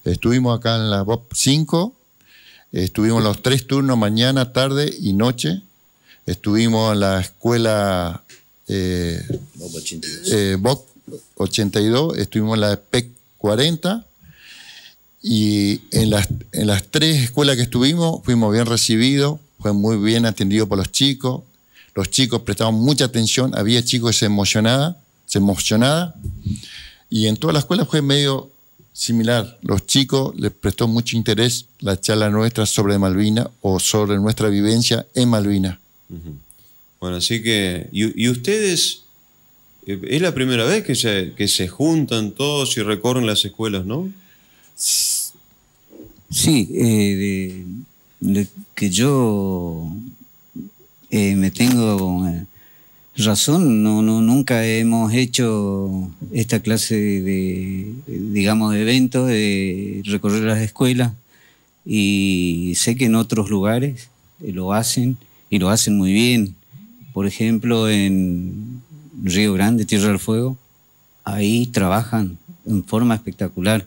Estuvimos acá en la BOP 5, estuvimos los 3 turnos, mañana, tarde y noche. Estuvimos en la escuela BOP 82, estuvimos en la PEC 40. Y en las 3 escuelas que estuvimos, fuimos bien recibidos, fue muy bien atendido por los chicos prestaban mucha atención, había chicos que se emocionaban, y en todas las escuelas fue medio similar. Los chicos les prestó mucho interés la charla nuestra sobre Malvinas o sobre nuestra vivencia en Malvinas. Bueno, así que, ¿y ustedes, es la primera vez que se juntan todos y recorren las escuelas, no? Sí, que yo me tengo razón, nunca hemos hecho esta clase de eventos, de recorrer las escuelas, y sé que en otros lugares lo hacen, y lo hacen muy bien. Por ejemplo, en Río Grande, Tierra del Fuego, ahí trabajan en forma espectacular.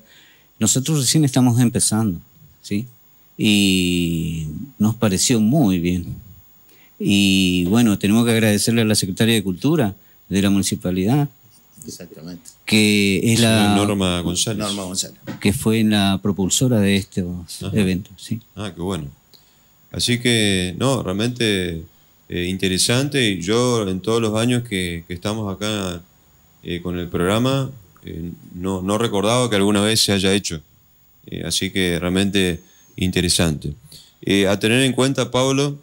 Nosotros recién estamos empezando, ¿sí? Y nos pareció muy bien. Y bueno, tenemos que agradecerle a la Secretaria de Cultura de la Municipalidad. Exactamente. Que es Norma González. Que fue la propulsora de estos eventos, ¿sí? Ah, qué bueno. Así que, no, realmente interesante. Y yo, en todos los años que estamos acá con el programa, no recordaba que alguna vez se haya hecho. Así que realmente interesante. A tener en cuenta, Pablo,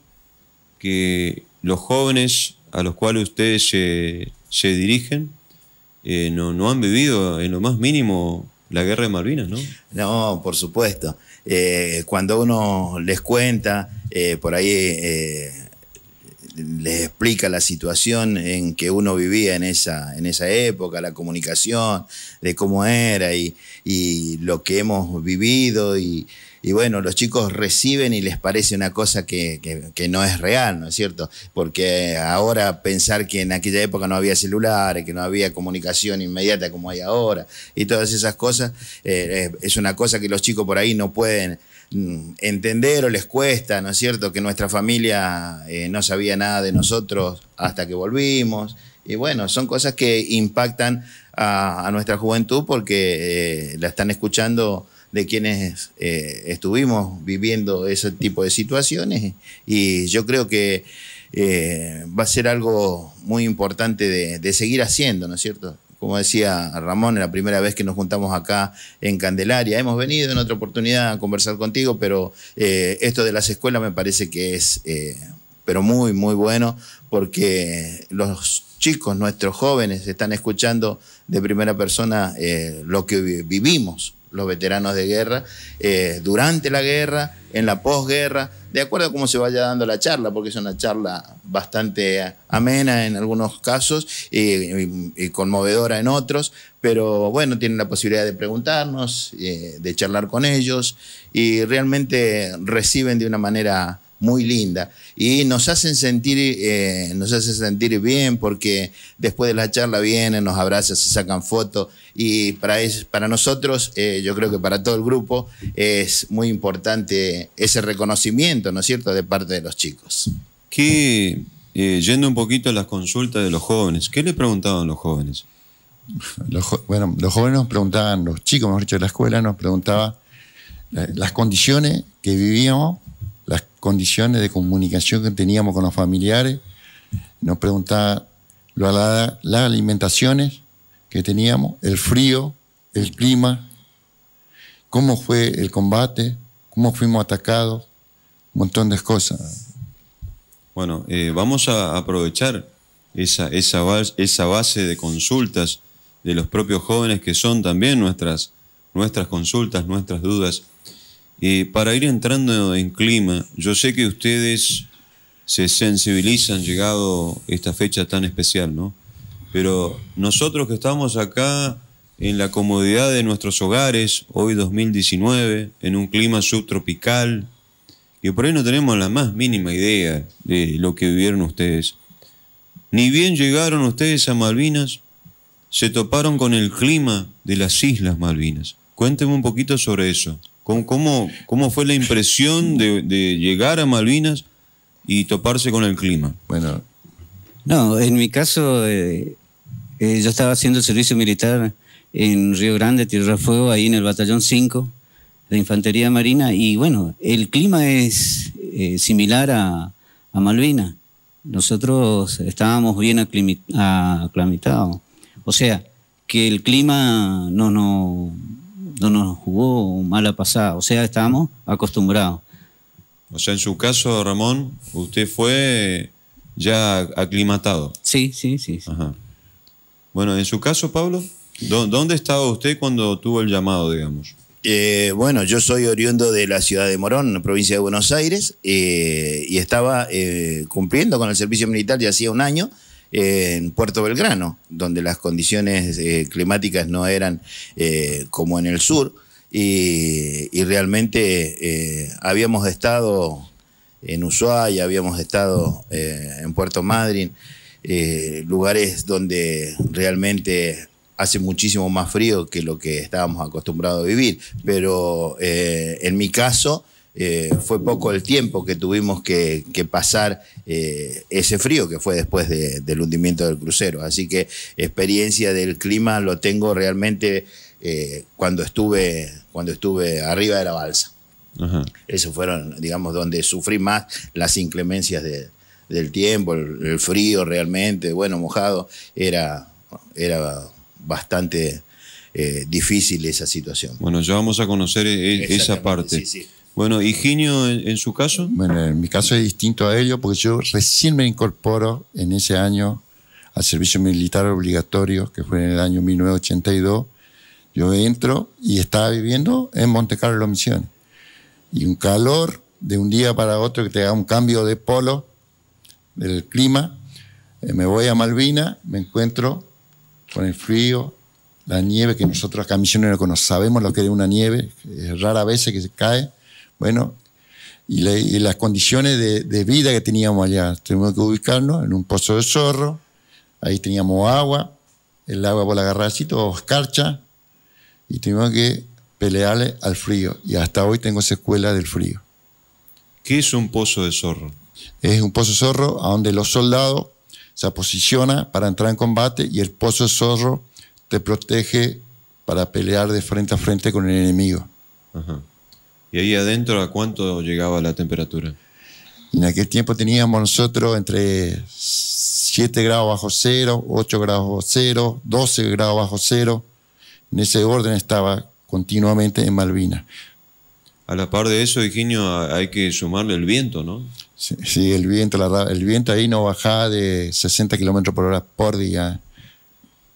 que los jóvenes a los cuales ustedes se dirigen no han vivido en lo más mínimo la guerra de Malvinas, ¿no? No, por supuesto. Cuando uno les cuenta, por ahí les explica la situación en que uno vivía en esa época, la comunicación, de cómo era y lo que hemos vivido y bueno, los chicos reciben y les parece una cosa que no es real, ¿no es cierto? Porque ahora pensar que en aquella época no había celulares, que no había comunicación inmediata como hay ahora y todas esas cosas, es una cosa que los chicos por ahí no pueden entender o les cuesta, ¿no es cierto? Que nuestra familia no sabía nada de nosotros hasta que volvimos. Y bueno, son cosas que impactan a nuestra juventud porque la están escuchando de quienes estuvimos viviendo ese tipo de situaciones, y yo creo que va a ser algo muy importante de seguir haciendo, ¿no es cierto? Como decía Ramón, es la primera vez que nos juntamos acá en Candelaria. Hemos venido en otra oportunidad a conversar contigo, pero esto de las escuelas me parece que es pero muy, muy bueno, porque los chicos, nuestros jóvenes, están escuchando de primera persona lo que vivimos los veteranos de guerra, durante la guerra, en la posguerra, de acuerdo a cómo se vaya dando la charla, porque es una charla bastante amena en algunos casos y conmovedora en otros, pero bueno, tienen la posibilidad de preguntarnos, de charlar con ellos, y realmente reciben de una manera muy linda y nos hacen sentir bien, porque después de la charla vienen, nos abrazan, se sacan fotos, y para nosotros, yo creo que para todo el grupo es muy importante ese reconocimiento, ¿no es cierto?, de parte de los chicos. Yendo un poquito a las consultas de los jóvenes, ¿qué le preguntaban los jóvenes? Los jóvenes nos preguntaban, los chicos, mejor dicho, de la escuela nos preguntaban las condiciones que vivíamos, las condiciones de comunicación que teníamos con los familiares, nos preguntaban las alimentaciones que teníamos, el frío, el clima, cómo fue el combate, cómo fuimos atacados, un montón de cosas. Bueno, vamos a aprovechar esa base de consultas de los propios jóvenes, que son también nuestras consultas, nuestras dudas. Para ir entrando en clima, yo sé que ustedes se sensibilizan llegado esta fecha tan especial, ¿no? Pero nosotros que estamos acá en la comodidad de nuestros hogares, hoy 2019, en un clima subtropical, y por ahí no tenemos la más mínima idea de lo que vivieron ustedes. Ni bien llegaron ustedes a Malvinas, se toparon con el clima de las Islas Malvinas. Cuénteme un poquito sobre eso. ¿Cómo fue la impresión de llegar a Malvinas y toparse con el clima? Bueno, No, en mi caso, yo estaba haciendo el servicio militar en Río Grande, Tierra del Fuego, ahí en el Batallón 5 de Infantería Marina, y bueno, el clima es similar a Malvinas. Nosotros estábamos bien aclimatados. O sea, que el clima no nos jugó mala pasada, o sea, estábamos acostumbrados. O sea, en su caso, Ramón, usted fue ya aclimatado. Sí. Ajá. Bueno, en su caso, Pablo, ¿dónde estaba usted cuando tuvo el llamado, digamos? Bueno, yo soy oriundo de la ciudad de Morón, provincia de Buenos Aires, y estaba cumpliendo con el servicio militar ya hacía un año en Puerto Belgrano, donde las condiciones climáticas no eran como en el sur, y realmente habíamos estado en Ushuaia, habíamos estado en Puerto Madryn, lugares donde realmente hace muchísimo más frío que lo que estábamos acostumbrados a vivir, pero en mi caso fue poco el tiempo que tuvimos que pasar ese frío que fue después del hundimiento del crucero, así que experiencia del clima lo tengo realmente cuando estuve arriba de la balsa. Ajá. Esos fueron, digamos, donde sufrí más las inclemencias del tiempo, el frío realmente, bueno, mojado, era bastante difícil esa situación. Bueno, ya vamos a conocer esa parte. Sí. Bueno, Higinio, en su caso. bueno, en mi caso es distinto a ellos porque yo recién me incorporo en ese año al servicio militar obligatorio, que fue en el año 1982. Yo entro y estaba viviendo en Monte Carlo, Misiones. Y un calor de un día para otro que te da un cambio de polo del clima. Me voy a Malvinas, me encuentro con el frío, la nieve, que nosotros acá misioneros sabemos lo que es una nieve, es rara vez que se cae. Bueno, y las condiciones de vida que teníamos allá. Tuvimos que ubicarnos en un pozo de zorro, ahí teníamos agua, el agua por la agarrar así, todo escarcha, y tuvimos que pelearle al frío. Y hasta hoy tengo secuelas del frío. ¿Qué es un pozo de zorro? Es un pozo de zorro a donde los soldados se posicionan para entrar en combate y el pozo de zorro te protege para pelear de frente a frente con el enemigo. Ajá. ¿Y ahí adentro a cuánto llegaba la temperatura? Y en aquel tiempo teníamos nosotros entre 7 grados bajo cero, 8 grados bajo cero, 12 grados bajo cero. En ese orden estaba continuamente en Malvinas. A la par de eso, Higinio, hay que sumarle el viento, ¿no? Sí, el viento ahí no bajaba de 60 kilómetros por hora por día.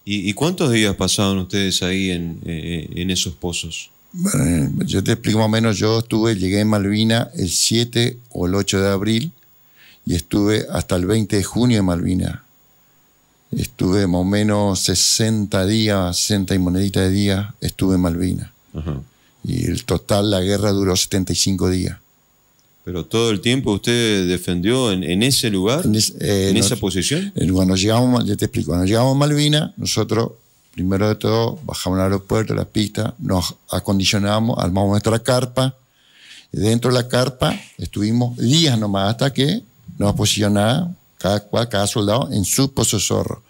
¿Y cuántos días pasaban ustedes ahí en esos pozos? Bueno, yo te explico más o menos. Llegué en Malvinas el 7 o el 8 de abril y estuve hasta el 20 de junio en Malvinas. Estuve más o menos 60 días, 60 y monedita de días, estuve en Malvinas. Ajá. Y el total, la guerra duró 75 días. ¿Pero todo el tiempo usted defendió en ese lugar, en esa posición? Cuando llegamos, yo te explico, cuando llegamos a Malvinas, nosotros, primero de todo, bajamos al aeropuerto, la pista, nos acondicionamos, armamos nuestra carpa. Y dentro de la carpa estuvimos días nomás hasta que nos posicionaba cada soldado en su pozo de zorro.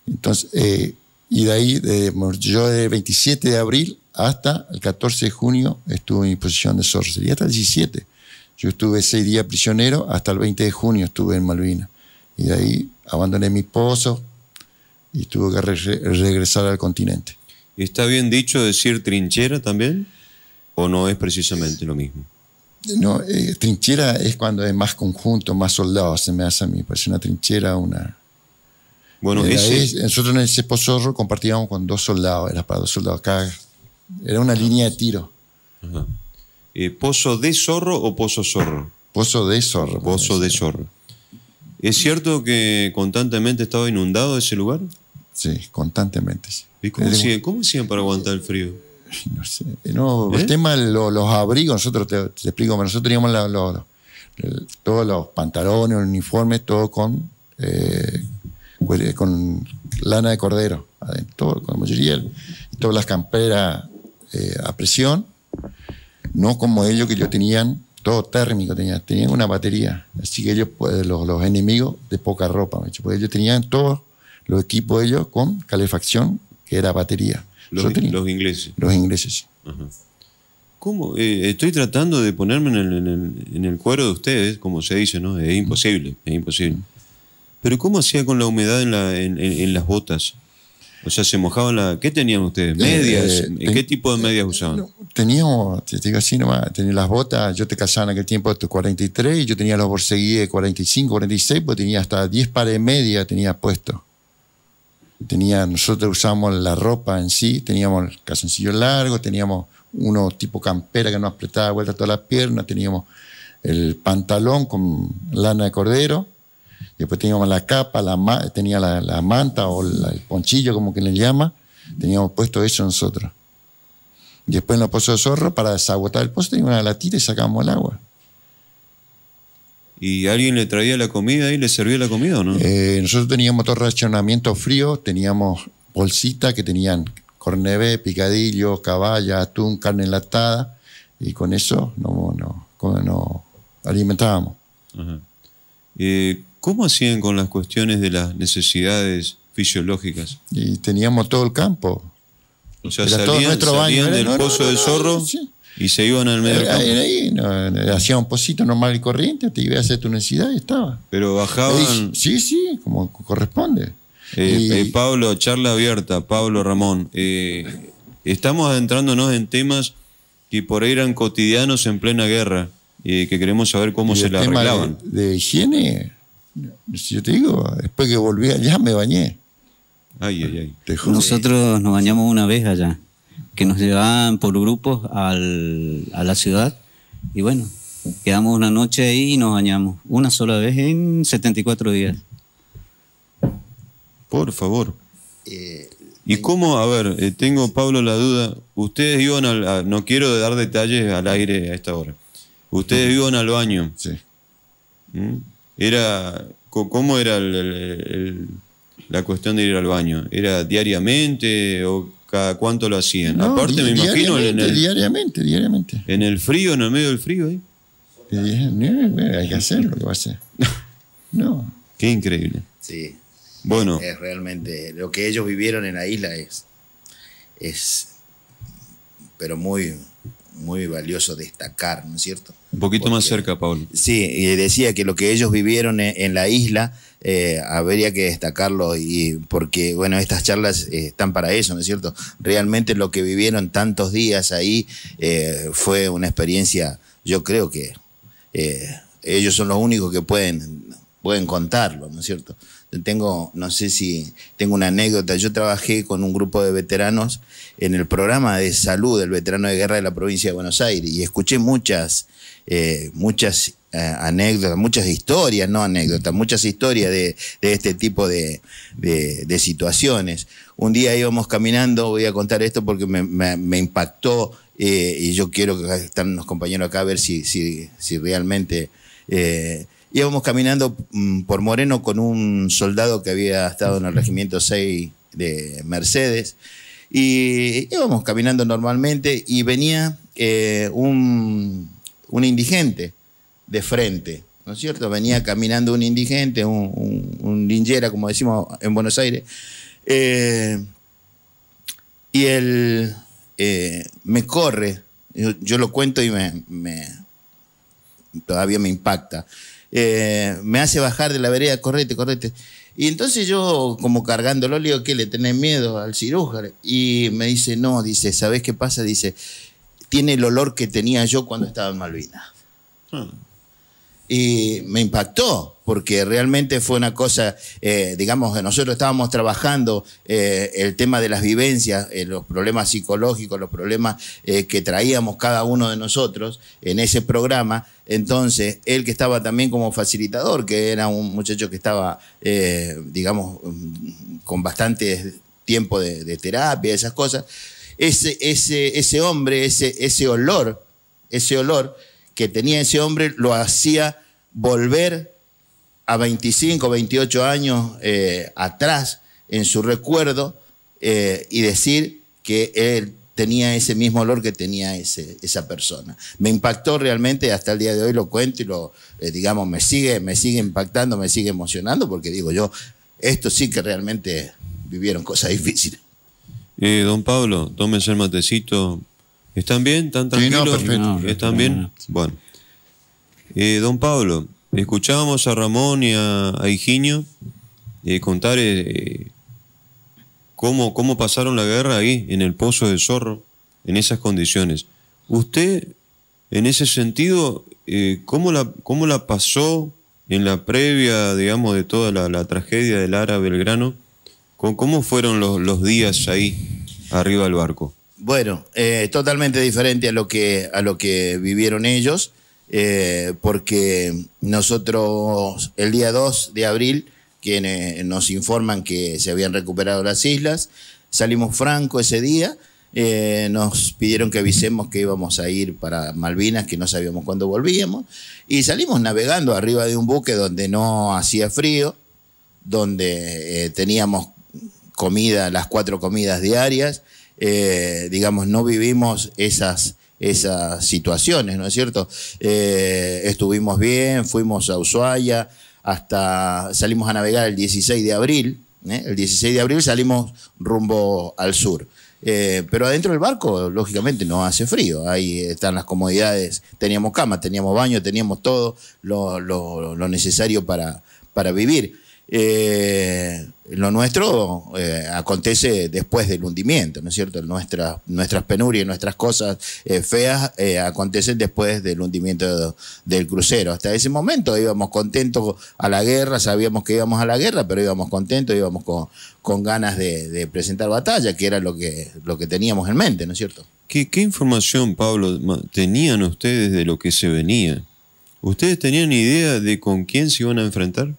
Entonces, y de ahí, yo de 27 de abril hasta el 14 de junio estuve en mi posición de zorro. Sería hasta el 17. Yo estuve 6 días prisionero, hasta el 20 de junio estuve en Malvinas. Y de ahí abandoné mi pozo y tuve que regresar al continente. ¿Está bien dicho decir trinchera también? ¿O no es precisamente lo mismo? No, trinchera es cuando es más conjunto, más soldados. Se me hace a mí, parece una trinchera, una... Bueno, nosotros en ese pozo zorro compartíamos con 2 soldados, era para 2 soldados cada... Era una línea de tiro. Ajá. ¿Pozo de zorro o pozo zorro? Pozo de zorro. Pozo de zorro. ¿Es cierto que constantemente estaba inundado ese lugar? Sí, constantemente. Sí. ¿Y cómo hacían para aguantar el frío? No sé. No, el tema de los abrigos, nosotros te explico, nosotros teníamos todos los pantalones, los uniformes, todo con lana de cordero, adentro, con la mayoría, todas las camperas a presión, no como ellos que ellos tenían todo térmico, tenían una batería. Así que ellos, pues, los enemigos de poca ropa, porque ellos tenían todos los equipos de ellos con calefacción, que era batería. Los ingleses. Los ingleses, sí. Ajá. ¿Cómo? Estoy tratando de ponerme en el cuero de ustedes, como se dice, ¿no? Es imposible, es imposible. Pero ¿cómo hacía con la humedad en las botas? O sea, se mojaban la... ¿Qué tenían ustedes? ¿Medias? ¿Qué tipo de medias usaban? Teníamos, te digo así nomás, tenía las botas, yo te casaba en aquel tiempo de 43, y yo tenía los borseguíes de 45, 46, pues tenía hasta 10 pares de medias tenía puesto. Nosotros usamos la ropa en sí, teníamos el calzoncillo largo, teníamos uno tipo campera que nos apretaba de vuelta todas las piernas, teníamos el pantalón con lana de cordero, y después teníamos la capa, tenía la manta o el ponchillo, como que le llama, teníamos puesto eso nosotros. Y después en los pozos de zorro, para desagotar el pozo, teníamos una latita y sacábamos el agua. ¿Y alguien le traía la comida y le servía la comida o no? Nosotros teníamos todo racionamiento frío, teníamos bolsitas que tenían cornebé, picadillo, caballa, atún, carne enlatada, y con eso nos alimentábamos. Ajá. ¿Cómo hacían con las cuestiones de las necesidades fisiológicas? Y teníamos todo el campo. O sea, Era todo nuestro baño. salían del pozo de zorro, sí. Y se iban al medio del campo. Ahí, hacía un pocito normal y corriente, te ibas a hacer tu necesidad y estaba. Pero bajaban... Sí, como corresponde. Pablo, charla abierta, Pablo Ramón. Estamos adentrándonos en temas que por ahí eran cotidianos en plena guerra, que queremos saber cómo se la arreglaban. De higiene, si yo te digo, después que volví allá me bañé. Ay. Nosotros nos bañamos una vez allá, que nos llevaban por grupos a la ciudad, y bueno, quedamos una noche ahí y nos bañamos una sola vez en 74 días. Por favor. ¿Y cómo? A ver, tengo, Pablo, la duda. Ustedes iban no quiero dar detalles al aire a esta hora. Ustedes iban al baño. Sí. ¿Cómo era la cuestión de ir al baño? ¿Era diariamente o cada cuánto lo hacían? No, aparte me imagino diariamente. En el frío, en el medio del frío ahí. Hay que hacerlo, ¿qué va a hacer? No. Qué increíble. Sí. Bueno. Es realmente lo que ellos vivieron en la isla es pero muy, muy valioso destacar, ¿no es cierto? Un poquito más cerca, Pablo. Sí, y decía que lo que ellos vivieron en la isla habría que destacarlo, y porque, bueno, estas charlas están para eso, ¿no es cierto? Realmente lo que vivieron tantos días ahí fue una experiencia, yo creo que ellos son los únicos que pueden contarlo, ¿no es cierto? No sé si tengo una anécdota. Yo trabajé con un grupo de veteranos en el programa de salud del veterano de guerra de la provincia de Buenos Aires, y escuché muchas anécdotas, muchas historias, no anécdotas, muchas historias de este tipo de situaciones. Un día íbamos caminando, voy a contar esto porque me impactó, y yo quiero que están los compañeros acá a ver si realmente... íbamos caminando por Moreno con un soldado que había estado en el Regimiento 6 de Mercedes, y íbamos caminando normalmente y venía un indigente de frente, ¿no es cierto? Venía caminando un indigente, un linchera, como decimos en Buenos Aires, y él me corre, yo lo cuento y todavía me impacta. Me hace bajar de la vereda, correte. Y entonces yo, como cargándolo, le digo, ¿qué? ¿Le tenés miedo al cirujano? Y me dice, no, dice, ¿sabés qué pasa? Dice, tiene el olor que tenía yo cuando estaba en Malvinas. Y me impactó, porque realmente fue una cosa, digamos, que nosotros estábamos trabajando el tema de las vivencias, los problemas psicológicos, los problemas que traíamos cada uno de nosotros en ese programa. Entonces, él que estaba también como facilitador, que era un muchacho que estaba, digamos, con bastante tiempo de terapia, esas cosas, ese hombre, ese olor que tenía ese hombre, lo hacía volver a 25, 28 años atrás en su recuerdo, y decir que él tenía ese mismo olor que tenía esa persona. Me impactó realmente, hasta el día de hoy lo cuento y digamos, me sigue impactando, me sigue emocionando, porque digo yo, esto sí que realmente vivieron cosas difíciles. Don Pablo, tómense el matecito. ¿Están bien? ¿Están tranquilos? Sí, no, perfecto. ¿Están bien? Bueno. Don Pablo, escuchábamos a Ramón y a Higinio contar cómo pasaron la guerra ahí, en el Pozo del Zorro, en esas condiciones. Usted, en ese sentido, ¿cómo la pasó en la previa, digamos, de toda la tragedia del Lara Belgrano? ¿Cómo fueron los días ahí, arriba del barco? Bueno, totalmente diferente a lo que vivieron ellos, porque nosotros el día 2 de abril, quienes nos informan que se habían recuperado las islas, salimos franco ese día, nos pidieron que avisemos que íbamos a ir para Malvinas, que no sabíamos cuándo volvíamos, y salimos navegando arriba de un buque donde no hacía frío, donde teníamos comida, las 4 comidas diarias, digamos, no vivimos esas situaciones, ¿no es cierto? Estuvimos bien, fuimos a Ushuaia, salimos a navegar el 16 de abril, el 16 de abril salimos rumbo al sur. Pero adentro del barco, lógicamente, no hace frío. Ahí están las comodidades. Teníamos cama, teníamos baño, teníamos todo lo necesario para vivir. Lo nuestro acontece después del hundimiento, ¿no es cierto? Nuestras penurias, nuestras cosas feas acontecen después del hundimiento del crucero. Hasta ese momento íbamos contentos a la guerra, sabíamos que íbamos a la guerra, pero íbamos contentos, íbamos con ganas de presentar batalla, que era lo que teníamos en mente, ¿no es cierto? ¿Qué información, Pablo, tenían ustedes de lo que se venía? ¿Ustedes tenían idea de con quién se iban a enfrentar?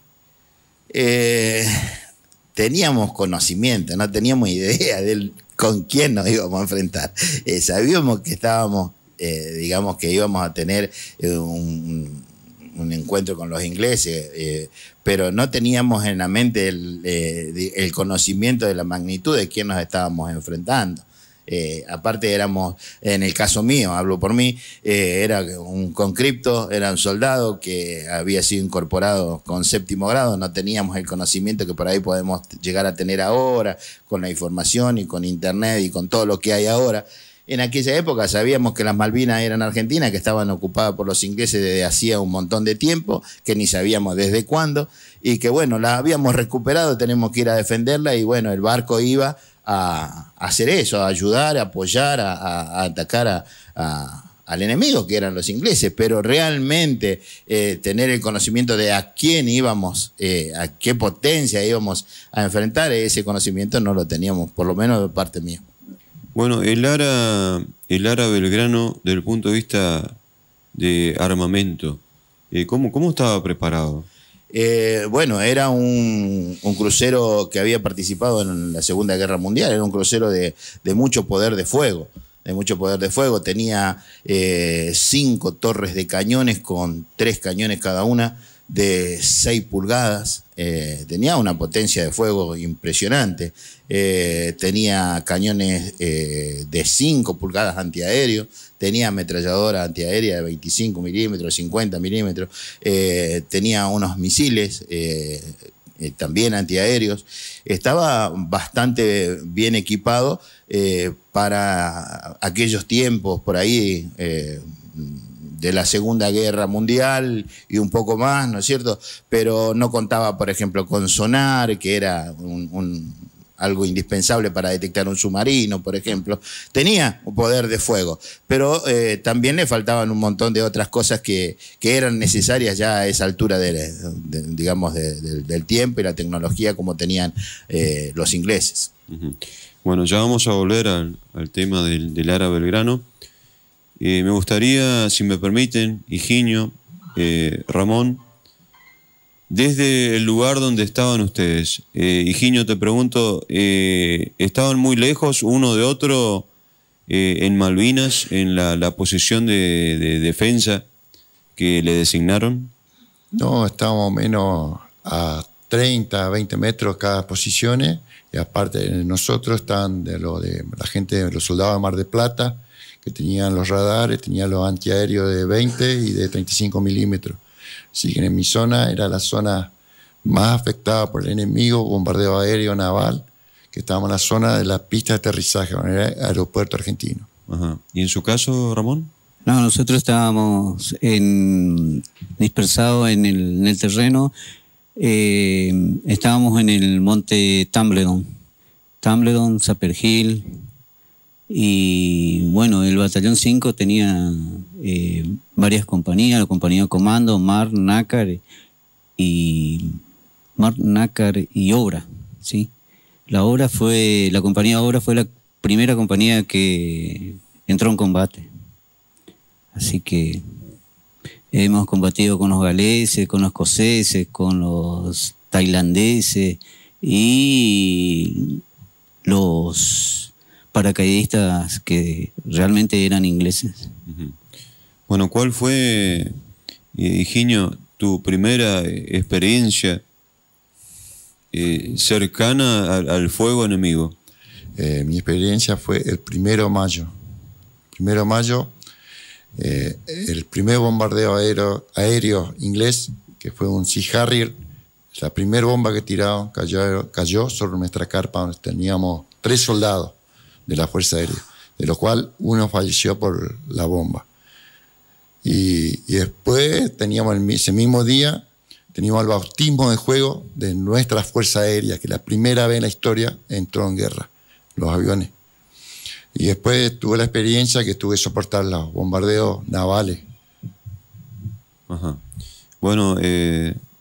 Teníamos conocimiento, no teníamos idea de con quién nos íbamos a enfrentar. Sabíamos que estábamos, digamos que íbamos a tener un encuentro con los ingleses, pero no teníamos en la mente el conocimiento de la magnitud de quién nos estábamos enfrentando. Aparte éramos, en el caso mío, hablo por mí, era un conscripto, era un soldado que había sido incorporado con 7º grado, no teníamos el conocimiento que por ahí podemos llegar a tener ahora, con la información y con internet y con todo lo que hay ahora. En aquella época sabíamos que las Malvinas eran argentinas, que estaban ocupadas por los ingleses desde hacía un montón de tiempo, que ni sabíamos desde cuándo, y que bueno, las habíamos recuperado, tenemos que ir a defenderla, y bueno, el barco iba a hacer eso, a ayudar, a apoyar, a atacar al enemigo, que eran los ingleses, pero realmente tener el conocimiento de a quién íbamos, a qué potencia íbamos a enfrentar, ese conocimiento no lo teníamos, por lo menos de parte mía. Bueno, el Lara Belgrano, desde el punto de vista de armamento, ¿cómo estaba preparado? Bueno, era un crucero que había participado en la Segunda Guerra Mundial, era un crucero de mucho poder de fuego. Tenía 5 torres de cañones con 3 cañones cada una de 6 pulgadas. Tenía una potencia de fuego impresionante. Tenía cañones de 5 pulgadas antiaéreos, tenía ametralladora antiaérea de 25 milímetros, 50 milímetros, tenía unos misiles también antiaéreos. Estaba bastante bien equipado para aquellos tiempos por ahí de la Segunda Guerra Mundial y un poco más, ¿no es cierto? Pero no contaba, por ejemplo, con sonar, que era algo indispensable para detectar un submarino, por ejemplo. Tenía un poder de fuego, pero también le faltaban un montón de otras cosas que eran necesarias ya a esa altura digamos, del tiempo y la tecnología como tenían los ingleses. Bueno, ya vamos a volver al tema del Lara Belgrano. Me gustaría, si me permiten, Higinio, Ramón, desde el lugar donde estaban ustedes, Higinio, te pregunto, ¿estaban muy lejos uno de otro en Malvinas, en la posición de defensa que le designaron? No, estábamos menos a 30, 20 metros cada posición. Y aparte de nosotros estaban de la gente, los soldados de Mar del Plata, que tenían los radares, tenían los antiaéreos de 20 y de 35 milímetros. Así que en mi zona era la zona más afectada por el enemigo, bombardeo aéreo, naval, que estábamos en la zona de la pista de aterrizaje, en el aeropuerto argentino. Ajá. ¿Y en su caso, Ramón? No, nosotros estábamos dispersados en el terreno. Estábamos en el monte Tumbledown, Sapper Hill, y bueno, el batallón 5 tenía varias compañías, la compañía Comando, Mar, Nácar y Obra, ¿sí? La compañía Obra fue la primera compañía que entró en combate. Así que hemos combatido con los galeses, con los escoceses, con los tailandeses y los paracaidistas que realmente eran ingleses. Bueno, ¿cuál fue, Higinio, tu primera experiencia cercana al fuego enemigo? Mi experiencia fue el 1 de mayo. 1 de mayo, el primer bombardeo aéreo inglés, que fue un Sea Harrier, la primera bomba que tiraron cayó sobre nuestra carpa, donde teníamos 3 soldados de la Fuerza Aérea, de los cuales uno falleció por la bomba. Y después ese mismo día teníamos el bautismo de fuego de nuestra Fuerza Aérea, que la primera vez en la historia entró en guerra, los aviones. Y después tuve la experiencia que tuve que soportar los bombardeos navales. Ajá. Bueno,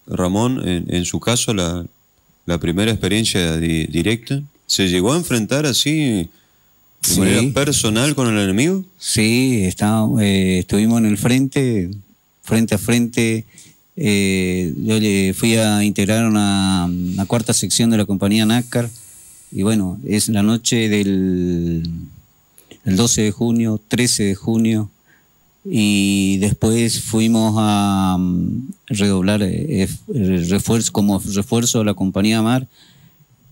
Ramón, en su caso, la primera experiencia directa, ¿se llegó a enfrentar así de manera personal con el enemigo? Sí, estuvimos en el frente a frente. Yo le fui a integrar una cuarta sección de la compañía Nácar, y bueno, es la noche del 12 de junio, 13 de junio, y después fuimos a redoblar como refuerzo a la compañía Mar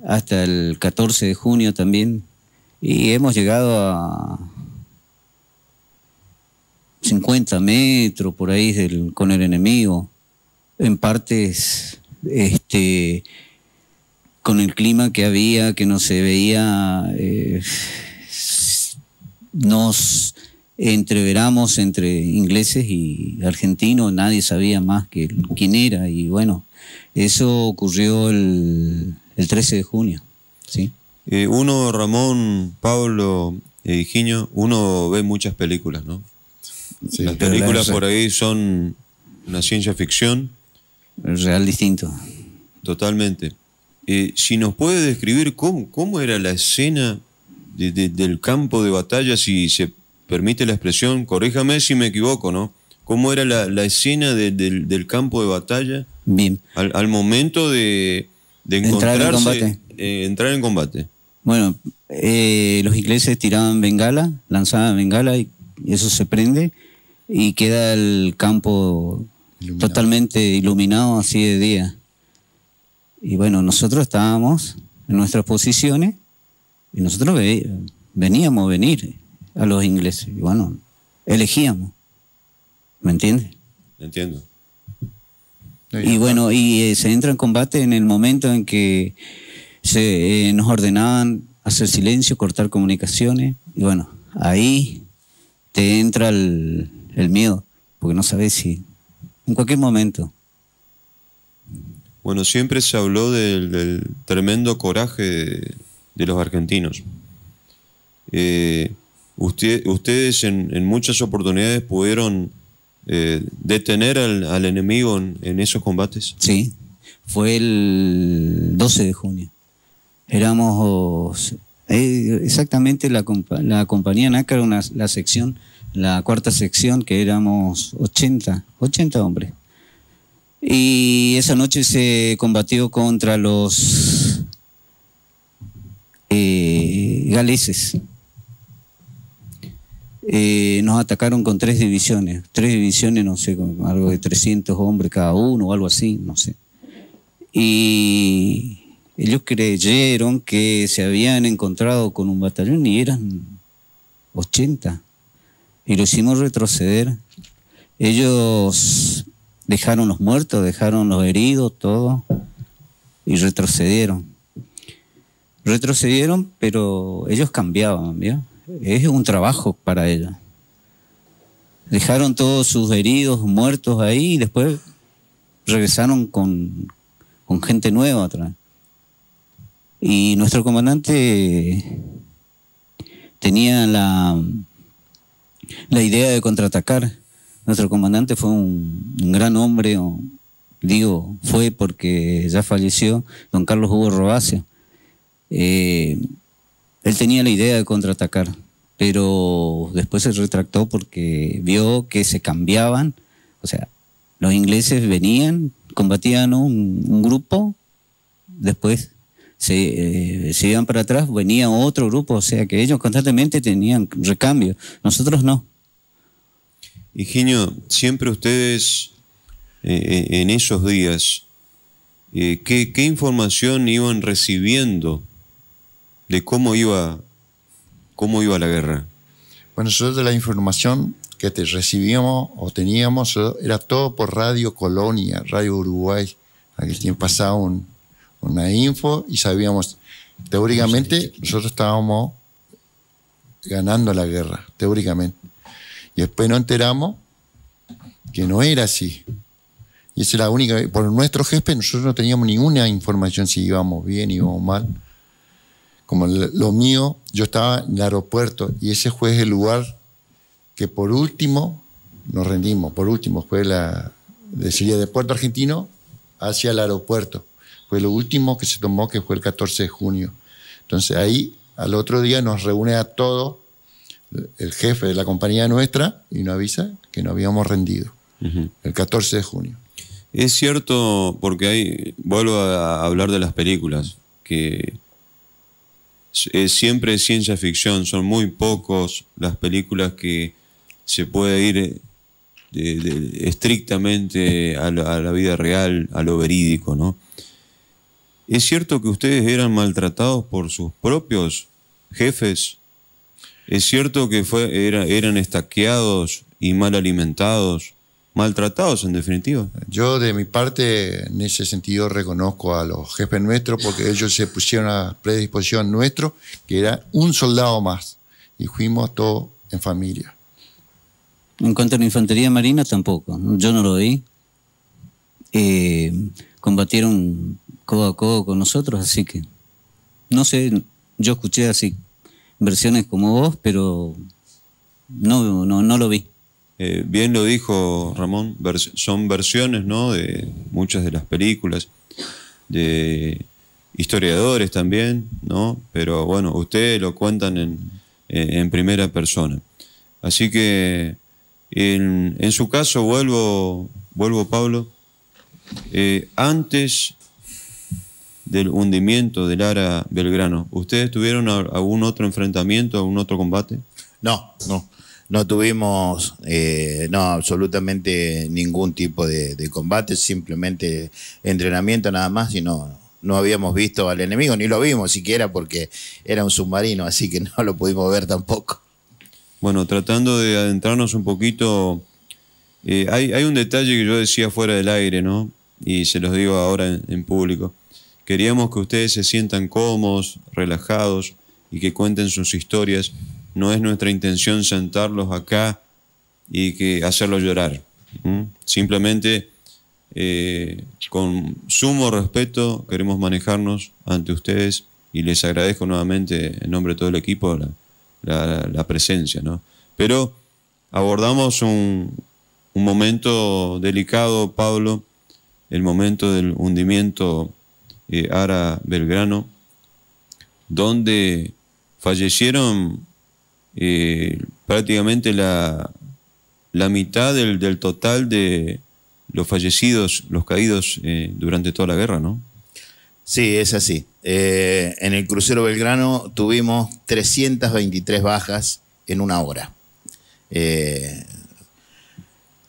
hasta el 14 de junio también, y hemos llegado a 50 metros por ahí con el enemigo, en partes con el clima que había, que no se veía, nos entreveramos entre ingleses y argentinos, nadie sabía más que quién era, y bueno, eso ocurrió el 13 de junio, ¿sí? Uno, Ramón, Pablo, Higinio, uno ve muchas películas, ¿no? Sí, las películas por ahí son una ciencia ficción. Real distinto. Totalmente. Si nos puede describir cómo era la escena del campo de batalla, si se permite la expresión, corríjame si me equivoco, ¿no? ¿Cómo era la escena del campo de batalla? Bien. Al momento de encontrarse, entrar en combate. Bueno, los ingleses tiraban bengala, lanzaban bengala, y eso se prende y queda el campo totalmente iluminado así de día. Y bueno, nosotros estábamos en nuestras posiciones y nosotros veníamos a venir a los ingleses. Y bueno, elegíamos. ¿Me entiendes? Entiendo. Y bueno, se entra en combate en el momento en que nos ordenaban hacer silencio, cortar comunicaciones. Y bueno, ahí te entra el miedo, porque no sabes si en cualquier momento. Bueno, siempre se habló del tremendo coraje de los argentinos. Ustedes en muchas oportunidades pudieron detener al enemigo en esos combates. Sí, fue el 12 de junio. Éramos exactamente la compañía Nácar, la sección, la cuarta sección, que éramos 80 hombres. Y esa noche se combatió contra los galeses. Nos atacaron con 3 divisiones, no sé, con algo de 300 hombres cada uno o algo así, no sé. Y ellos creyeron que se habían encontrado con un batallón y eran 80. Y lo hicimos retroceder. Ellos dejaron los muertos, dejaron los heridos, todo, y retrocedieron. Retrocedieron, pero ellos cambiaban, ¿vio? Es un trabajo para ellos. Dejaron todos sus heridos, muertos ahí, y después regresaron con gente nueva atrás. Y nuestro comandante tenía la idea de contraatacar. Nuestro comandante fue un gran hombre, digo, fue porque ya falleció, don Carlos Hugo Robacio. Él tenía la idea de contraatacar, pero después se retractó porque vio que se cambiaban. O sea, los ingleses venían, combatían un grupo, después se iban para atrás, venía otro grupo, o sea que ellos constantemente tenían recambio, nosotros no. Higinio, siempre ustedes en esos días, ¿qué información iban recibiendo de cómo iba la guerra? Bueno, nosotros la información que recibíamos o teníamos era todo por Radio Colonia, Radio Uruguay. Aquel tiempo pasaba una info y sabíamos, teóricamente, nosotros estábamos ganando la guerra, teóricamente. Y después nos enteramos que no era así. Y esa es la única. Por nuestro jefe, nosotros no teníamos ninguna información si íbamos bien, íbamos mal. Como lo mío, yo estaba en el aeropuerto y ese fue el lugar que por último nos rendimos. Por último, fue sería de Puerto Argentino hacia el aeropuerto. Fue lo último que se tomó, que fue el 14 de junio. Entonces ahí, al otro día, nos reúne a todos el jefe de la compañía nuestra y nos avisa que nos habíamos rendido. El 14 de junio. Es cierto, porque vuelvo a hablar de las películas, que siempre es ciencia ficción, son muy pocos las películas que se puede ir estrictamente a la vida real, a lo verídico, ¿no? ¿Es cierto que ustedes eran maltratados por sus propios jefes? ¿Es cierto que eran estaqueados y mal alimentados, maltratados en definitiva? Yo de mi parte en ese sentido reconozco a los jefes nuestros porque ellos se pusieron a predisposición nuestro, que era un soldado más y fuimos todos en familia. En cuanto a la infantería marina tampoco, yo no lo vi. Combatieron codo a codo con nosotros, así que no sé, yo escuché así versiones como vos, pero no lo vi. Bien lo dijo Ramón, son versiones, ¿no?, de muchas de las películas, de historiadores también, ¿no? Pero bueno, ustedes lo cuentan en primera persona. Así que en su caso, vuelvo Pablo, antes del hundimiento del Ara Belgrano, ¿ustedes tuvieron algún otro enfrentamiento, algún otro combate? No tuvimos absolutamente ningún tipo de combate, simplemente entrenamiento nada más, y no habíamos visto al enemigo, ni lo vimos siquiera porque era un submarino, así que no lo pudimos ver tampoco. Bueno, tratando de adentrarnos un poquito, hay un detalle que yo decía fuera del aire, ¿no? Y se los digo ahora en público. Queríamos que ustedes se sientan cómodos, relajados y que cuenten sus historias. No es nuestra intención sentarlos acá y hacerlos llorar. Simplemente, con sumo respeto, queremos manejarnos ante ustedes y les agradezco nuevamente en nombre de todo el equipo la presencia, ¿no? Pero abordamos un momento delicado, Pablo, el momento del hundimiento Ara Belgrano, donde fallecieron prácticamente la mitad del total de los fallecidos, los caídos durante toda la guerra, ¿no? Sí, es así. En el crucero Belgrano tuvimos 323 bajas en una hora.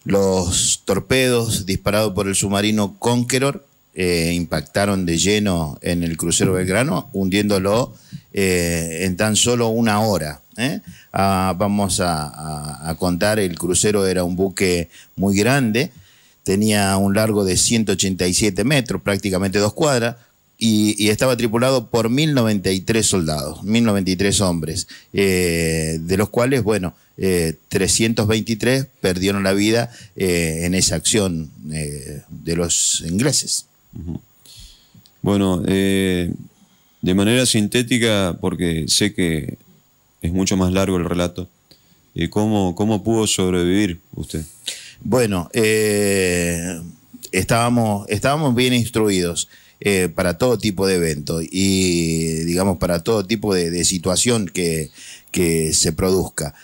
Los torpedos disparados por el submarino Conqueror impactaron de lleno en el crucero Belgrano, hundiéndolo en tan solo una hora. Vamos a contar, el crucero era un buque muy grande, tenía un largo de 187 metros, prácticamente 2 cuadras, y estaba tripulado por 1093 soldados, 1093 hombres, de los cuales, bueno, 323 perdieron la vida en esa acción de los ingleses. Bueno, de manera sintética, porque sé que es mucho más largo el relato, ¿cómo pudo sobrevivir usted? Bueno, estábamos bien instruidos para todo tipo de evento y, digamos, para todo tipo de situación que se produzca.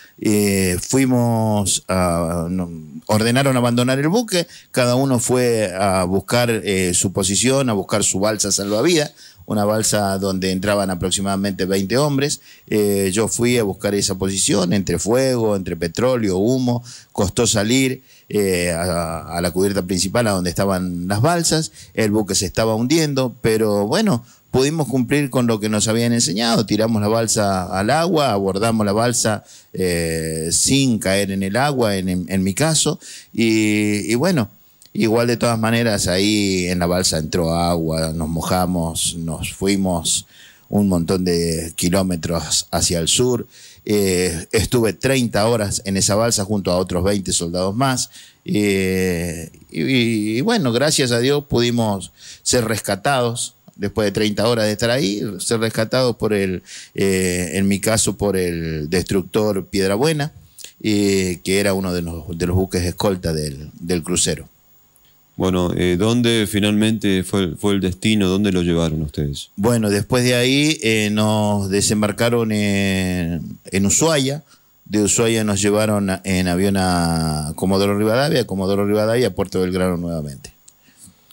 Ordenaron abandonar el buque, cada uno fue a buscar su posición, a buscar su balsa salvavidas, una balsa donde entraban aproximadamente 20 hombres. Yo fui a buscar esa posición entre fuego, entre petróleo, humo. Costó salir a la cubierta principal, a donde estaban las balsas. El buque se estaba hundiendo, pero bueno, pudimos cumplir con lo que nos habían enseñado. Tiramos la balsa al agua, abordamos la balsa sin caer en el agua, en mi caso, y bueno, igual de todas maneras ahí en la balsa entró agua, nos mojamos, nos fuimos un montón de kilómetros hacia el sur. Estuve 30 horas en esa balsa junto a otros 20 soldados más. Y bueno, gracias a Dios pudimos ser rescatados después de 30 horas de estar ahí, ser rescatados por en mi caso, por el destructor Piedrabuena, que era uno de los buques escolta del crucero. Bueno, ¿dónde finalmente fue el destino? ¿Dónde lo llevaron ustedes? Bueno, después de ahí nos desembarcaron en Ushuaia. De Ushuaia nos llevaron en avión a Comodoro Rivadavia, a Puerto Belgrano nuevamente.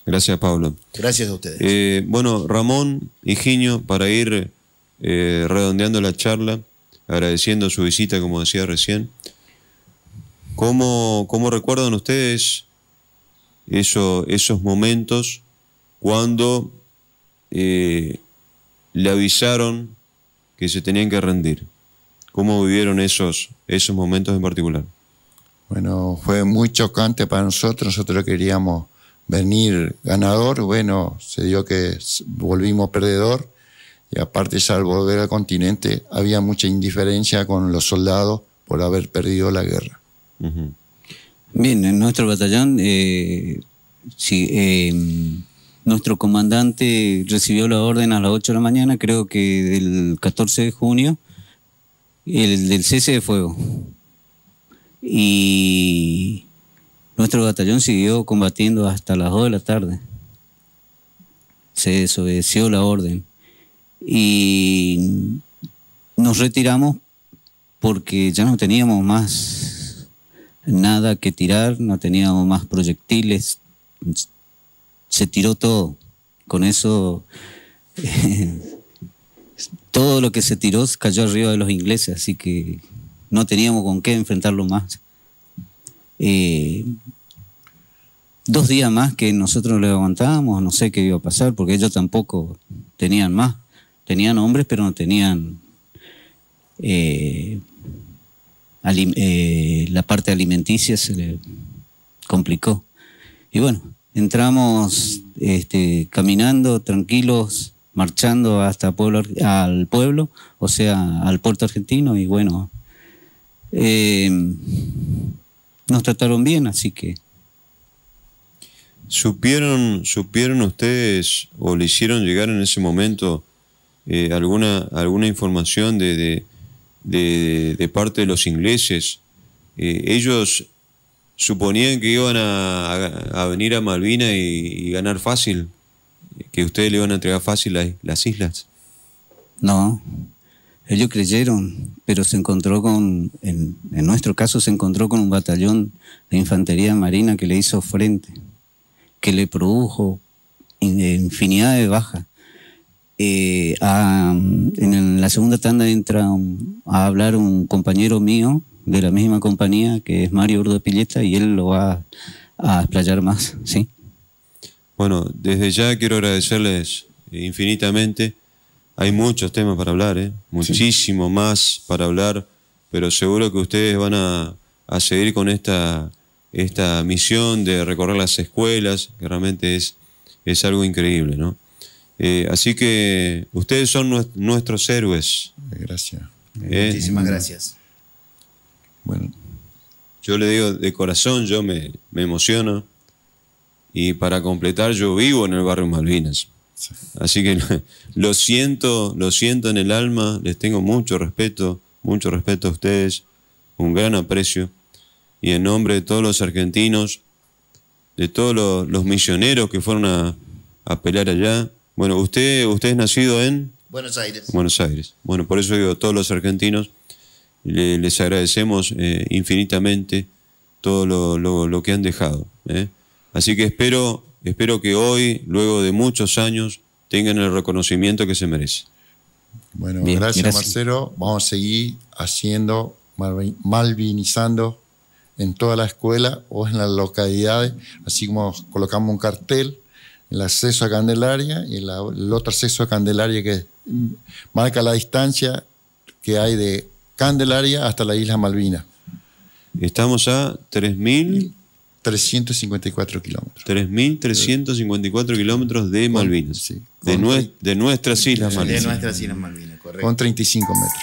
Gracias, Pablo. Gracias a ustedes. Bueno, Ramón, Higinio, para ir redondeando la charla, agradeciendo su visita, como decía recién, ¿cómo recuerdan ustedes esos momentos cuando le avisaron que se tenían que rendir? ¿Cómo vivieron esos momentos en particular? Bueno, fue muy chocante para nosotros queríamos venir ganador, bueno, se dio que volvimos perdedor, y aparte al volver al continente había mucha indiferencia con los soldados por haber perdido la guerra. Uh-huh. Bien, en nuestro batallón, nuestro comandante recibió la orden a las 8 de la mañana, creo que del 14 de junio, del cese de fuego. Y nuestro batallón siguió combatiendo hasta las 2 de la tarde. Se desobedeció la orden. Y nos retiramos porque ya no teníamos más nada que tirar, no teníamos más proyectiles. Se tiró todo. Con eso, todo lo que se tiró cayó arriba de los ingleses, así que no teníamos con qué enfrentarlo más. 2 días más que nosotros lo aguantábamos, no sé qué iba a pasar, porque ellos tampoco tenían más. Tenían hombres, pero no tenían la parte alimenticia, se le complicó. Y bueno, entramos caminando, tranquilos, marchando hasta al pueblo, o sea, al puerto argentino, y bueno, nos trataron bien, así que... ¿Supieron ustedes o le hicieron llegar en ese momento alguna información de parte de los ingleses? ¿Ellos suponían que iban a venir a Malvinas y ganar fácil? ¿Que ustedes le iban a entregar fácil las islas? No, ellos creyeron, pero se encontró en nuestro caso se encontró con un batallón de infantería marina que le hizo frente, que le produjo infinidad de bajas. En la segunda tanda entra a hablar un compañero mío de la misma compañía, que es Mario Urdapilleta, y él lo va a explayar más, ¿sí? Bueno, desde ya quiero agradecerles infinitamente. Hay muchos temas para hablar, muchísimo más para hablar, pero seguro que ustedes van a seguir con esta misión de recorrer las escuelas, que realmente es algo increíble, ¿no? Así que ustedes son nuestros héroes. Gracias. Muchísimas gracias. Bueno, yo le digo de corazón, yo me emociono. Y para completar, yo vivo en el barrio Malvinas. Así que lo siento en el alma, les tengo mucho respeto a ustedes, un gran aprecio. Y en nombre de todos los argentinos, de todos los misioneros que fueron a pelear allá. Bueno, usted es nacido en Buenos Aires. Buenos Aires. Bueno, por eso digo, todos los argentinos les agradecemos infinitamente todo lo que han dejado. Así que espero que hoy, luego de muchos años, tengan el reconocimiento que se merece. Bueno, bien, gracias Marcelo. Vamos a seguir haciendo, malvinizando en toda la escuela o en las localidades, así como colocamos un cartel, el acceso a Candelaria y el otro acceso a Candelaria que marca la distancia que hay de Candelaria hasta la isla Malvinas. Estamos a 3.354 kilómetros. 3.354 kilómetros de Malvinas. Sí, de nuestras Islas Malvinas. De nuestras Islas Malvinas, correcto. Con 35 metros.